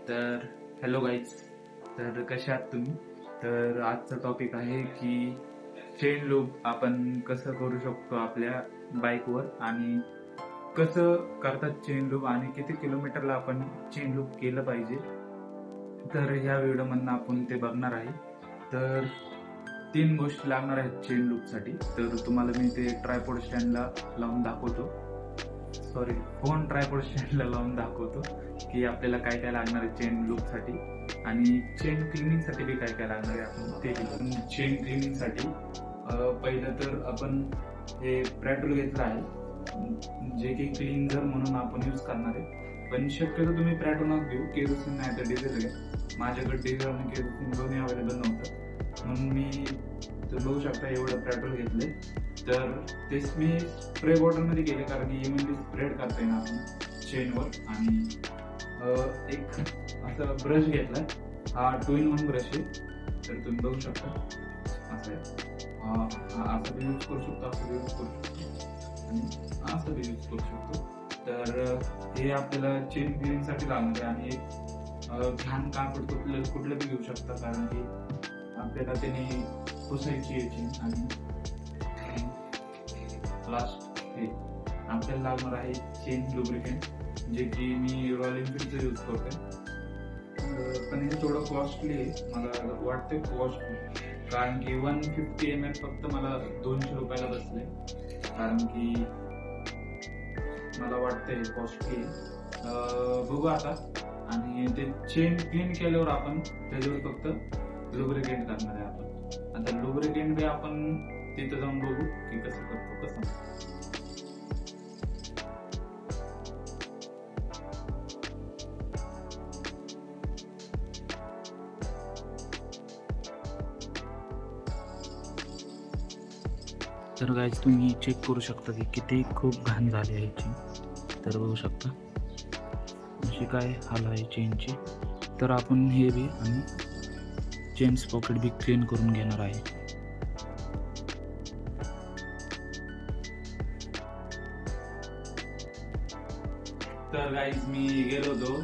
तर hello guys. तर कसे आहात तुम्ही? तर आजचा टॉपिक आहे की चेन लूप आपण कसं करू शकतो आपल्या बाईकवर आणि कसं करतात चेन लूप आणि किती किलोमीटरला आपण चेन लूप केलं पाहिजे. तर ह्या व्हिडिओमधनं आपण ते बघणार आहे. तर 3 गोष्टी लागणार आहेत चेन लूपसाठी. तर तुम्हाला मी ते ट्रायपॉड स्टँडला लावून दाखवतो. सॉरी, फोन ट्रायपॉड स्टँडला लावून दाखवतो की आपल्याला काय काय लागणार आहे चेन लूपसाठी आणि चेन क्लिनिंगसाठी बी काय काय लागणार आहे आपण ते चेन क्लिनिंगसाठी पहिलं तर आपण हे पेट्रोल घेतलं आहे जे की क्लिनझर म्हणून आपण यूज करणार आहे. पण शक्यतो तुम्ही पेट्रोल नका घेऊ, केरोसिन नाही तर डिझेल घ्या. माझ्याकडे डिझेल आणि केरोसिन दोन्ही अवेलेबल नव्हतं म्हणून मी तर बघू शकता एवढं पेट्रोल घेतलंय. तर तेच मी स्प्रे बॉटलमध्ये केले कारण की इव्हनली स्प्रेड करता येणार आपण चेनवर. आणि एक असा ब्रश घेतलाय, हा 2-in-1 ब्रश आहे. तर तुम्ही बघू शकता असं आहे. असं बी यूज करू शकतो, असं बी यूज करू शकतो आणि असं बी यूज करू शकतो. तर हे आपल्याला चेन क्लिनिंगसाठी लागणार आहे आणि घाण कापड कुठलं बी घेऊ शकता कारण की आपल्याला त्याने पुसायची याची. आणि लास्ट हे आपल्याला लागणार आहे चेन लुब्रिकेंट जे की मी रॉयल एनफिल्डचं यूज करतोय. पण हे थोडं कॉस्टली आहे, मला वाटतंय कॉस्टली कारण की 150 ml फक्त मला 200 रुपयाला बसले कारण की मला वाटतंय कॉस्टली बघू आता. आणि ते चेन क्लीन केल्यावर आपण त्याच्यावर फक्त लुब्रिकेंट करणार आहे आपण. आता लुब्रिकेंट बी आपण तिथं जाऊन बघू की कसं करतो कसं. तर गाईज तुम्ही चेक करू शकता की किती खूप घाण झाली आहे याची. तर बघू शकता अशी काय हाल आहे चेनची. तर आपण हे बी आणि चेन्स पॉकेट बी क्लीन करून घेणार आहे. तर गाईज मी गेलो होतो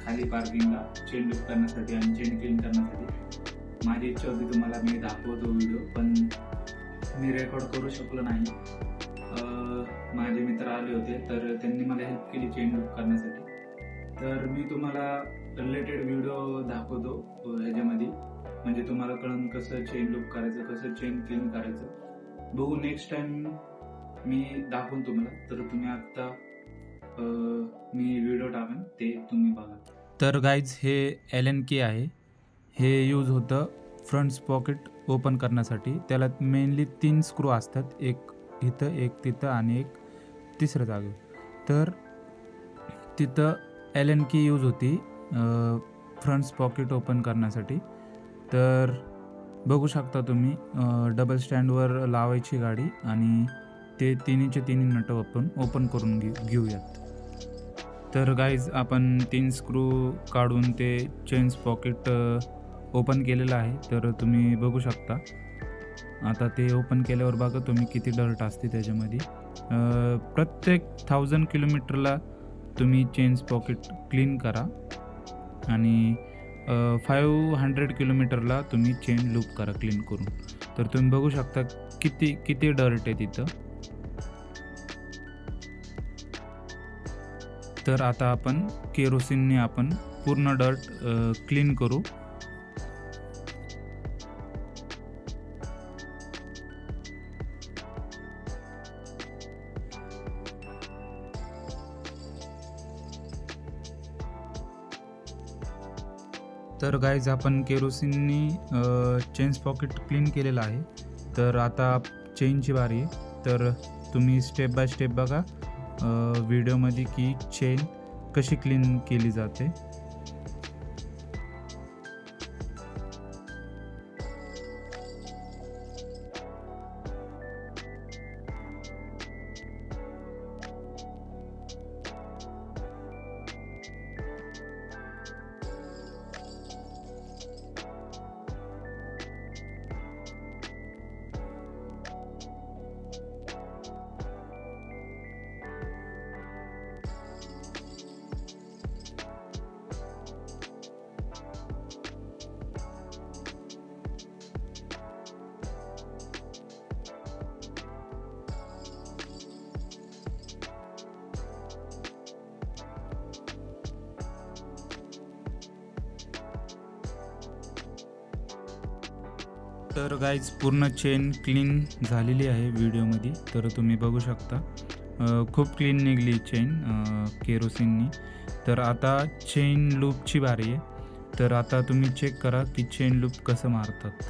खाली पार्किंगला चेन लूप करण्यासाठी आणि चेन क्लीन करण्यासाठी. माझी इच्छा होती तुम्हाला मी दाखवतो व्हिडिओ, पण मी रेकॉर्ड करू शकलो नाही. माझे मित्र आले होते तर त्यांनी मला हेल्प केली चेन लूप करण्यासाठी. तर मी तुम्हाला रिलेटेड व्हिडिओ दाखवतो ह्याच्यामध्ये, म्हणजे तुम्हाला कळून कसं चेन लूप करायचं, कसं चेन क्लीन करायचं. बघू नेक्स्ट टाइम मी दाखवून तुम्हाला. तर तुम्ही आता मी व्हिडिओ टाकेन ते तुम्ही बघा. तर गाईज हे LNK आहे. हे यूज होतं फ्रंट पॉकेट ओपन करण्यासाठी. त्याला मेनली 3 स्क्रू असतात, एक इथं, एक तिथं आणि एक तिसऱ्या जागेवर. तर तिथं LNK यूज होती फ्रंट पॉकेट ओपन करण्यासाठी. तर बघू शकता तुम्ही डबल स्टँडवर लावायची गाडी आणि ते तिन्हीचे तिन्ही नट आपण ओपन करून घेऊयात. तर गाईज आपण 3 स्क्रू काढून ते चेन्स पॉकेट ओपन केलेलं आहे. तर तुम्ही बघू शकता. आता ते ओपन केल्यावर बघा तुम्ही किती डर्ट असते त्याच्यामध्ये. प्रत्येक 1000 किलोमीटरला तुम्ही चेन्स पॉकेट क्लीन करा आणि 500 किलोमीटरला तुम्ही चेन लूप करा क्लीन करून. तर तुम्ही बघू शकता किती डर्ट आहे तिथं. तर आता आपण केरोसिनने आपण पूर्ण डर्ट क्लीन करू. तर गाईज आपण केरोसिननी चेन्स पॉकेट क्लीन केलेलं आहे. तर आता चेनची बारी आहे. तर तुम्ही स्टेप बाय स्टेप बघा व्हिडिओमध्ये की चेन कशी क्लीन केली जाते. तर गाईज पूर्ण चेन क्लीन झालेली आहे व्हिडिओमध्ये, तर तुम्ही बघू शकता खूप क्लीन निघली चेन केरोसिननी. तर आता चेन लूपची बारी आहे. तर आता तुम्ही चेक करा की चेन लूप कसं मारतात.